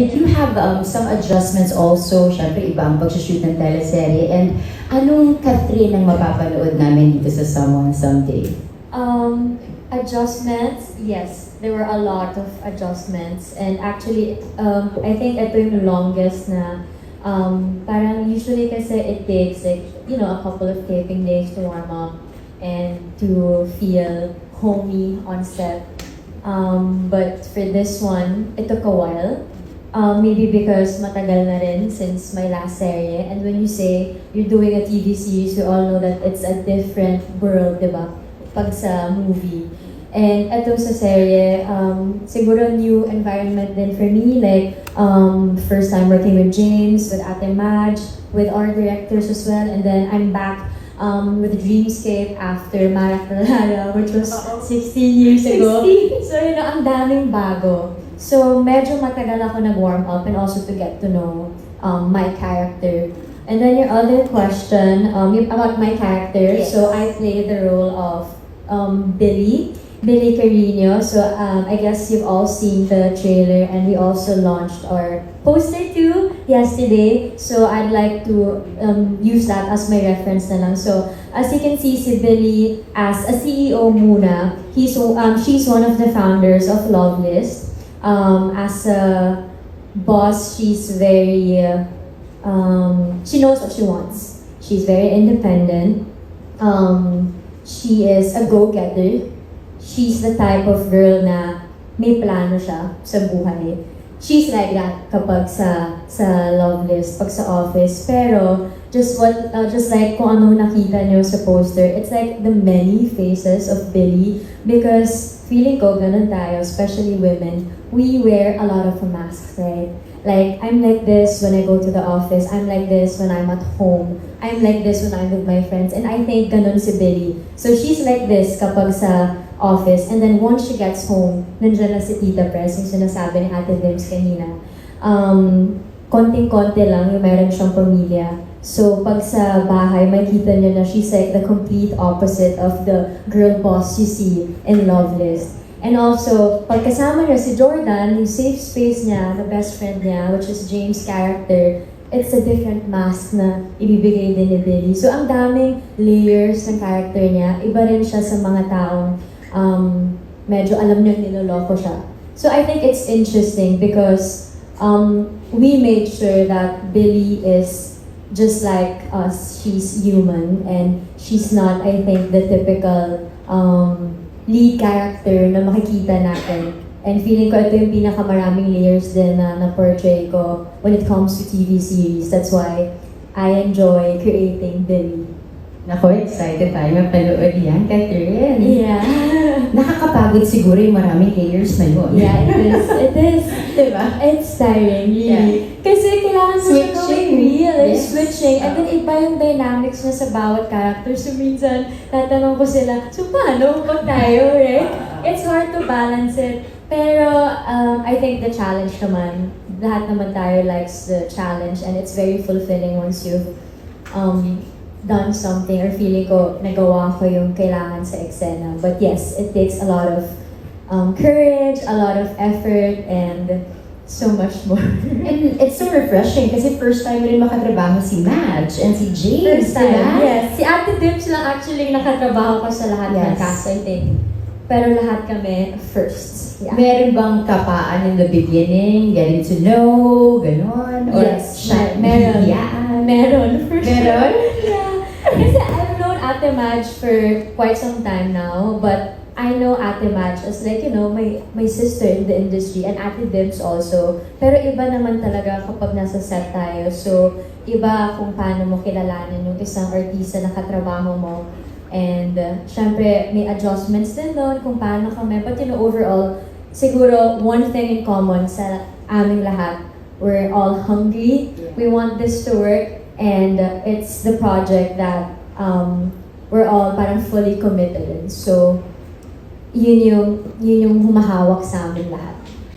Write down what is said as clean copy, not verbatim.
did you have some adjustments also? Siyempre, iba ang pag-shoot ng teleserye. And anong Catherine ang mapapanood namin dito sa Someone Someday? Adjustments, yes. There were a lot of adjustments. And actually, I think ito yung longest na parang usually kasi it takes like, a couple of taping days to warm up and to feel homey on set. But for this one, it took a while. Maybe because matagal na rin since my last serye. And when you say you're doing a TV series, you all know that it's a different world, di ba? Pag sa movie. And eto sa serye, siguro new environment din for me. Like, first time working with James, with Ate Madge, with our directors as well. And then I'm back with Dreamscape after Marak Lara, which was 16 years ago. So, ang daming bago. So, medyo matagal ako nag-warm up and also to get to know my character. And then your other question about my character. Yes. So, I played the role of Billy Carino. So I guess you've all seen the trailer, and we also launched our poster too yesterday. So I'd like to use that as my reference na lang. So as you can see, si Billy as a CEO muna, she's one of the founders of Lovelist. As a boss, she's very she knows what she wants. She's very independent. She is a go-getter. She's the type of girl na may plano siya sa buhay. She's like that kapag sa Lovelist, pag sa office. Pero just like kung ano nakita niyo sa poster, it's like the many faces of Billy. Because feeling ko ganun tayo, especially women, we wear a lot of masks, right? Like, I'm like this when I go to the office. I'm like this when I'm at home. I'm like this when I'm with my friends. And I think ganun si Billy. So she's like this kapag sa office. And then once she gets home, nandiyan na si Tita Press, yung sinasabi ni Ate Dims kanina. Konting-konti lang yung meron siyang pamilya. So pag sa bahay, makita niyo na she's like the complete opposite of the girl boss you see in Lovelist. And also, pagkasama niya si Jordan, yung safe space niya, the best friend niya, which is James' character, it's a different mask na ibibigay din ni Billy. So, ang daming layers ng character niya. Iba rin siya sa mga taong medyo alam niya niloloko siya. So, I think it's interesting because we made sure that Billy is just like us. She's human and she's not, I think, the typical lead character na makikita natin. And feeling ko ito yung pinakamaraming layers din na na-portray ko when it comes to TV series. That's why I enjoy creating Billy. Nako, excited tayo mapanood yan, Catherine. Yeah. Nakakapagod siguro yung maraming layers na yun. Yeah, it is. It is. Diba? It's tiring, really. Yeah. Kasi kailangan mo siya Switching. gawing real. Yes. Switching. And then iba yung dynamics niya sa bawat character. So minsan, tatanong ko sila, so paano pag tayo, right? It's hard to balance it. Pero I think the challenge naman, lahat naman tayo likes the challenge, and it's very fulfilling once you've done something or feeling ko nagawa ko yung kailangan sa eksena. But yes, it takes a lot of courage, a lot of effort, and so much more. And it's so refreshing kasi first time rin makatrabaho si Madge and si James. First time, diba? yes. Si Ate Dims lang actually nakatrabaho ko sa lahat ng Yes. cast, I think. Pero lahat kami first. Yeah. Meron bang kapaan in the beginning, getting to know, ganon? Or Yes, siya, meron. hihiyaan? Meron, for Meron? sure. Yeah. Kasi I've known Ate Madge for quite some time now, but I know Ate Madge as like, my sister in the industry, and Ate Dims also. Pero iba naman talaga kapag nasa set tayo. So, iba kung paano mo kilalanin yung isang artista na katrabaho mo. And syempre, may adjustments din doon kung paano kami. But overall, siguro one thing in common sa aming lahat, we're all hungry. We want this to work. And it's the project that we're all parang fully committed in. So, yun yung humahawak sa amin lahat.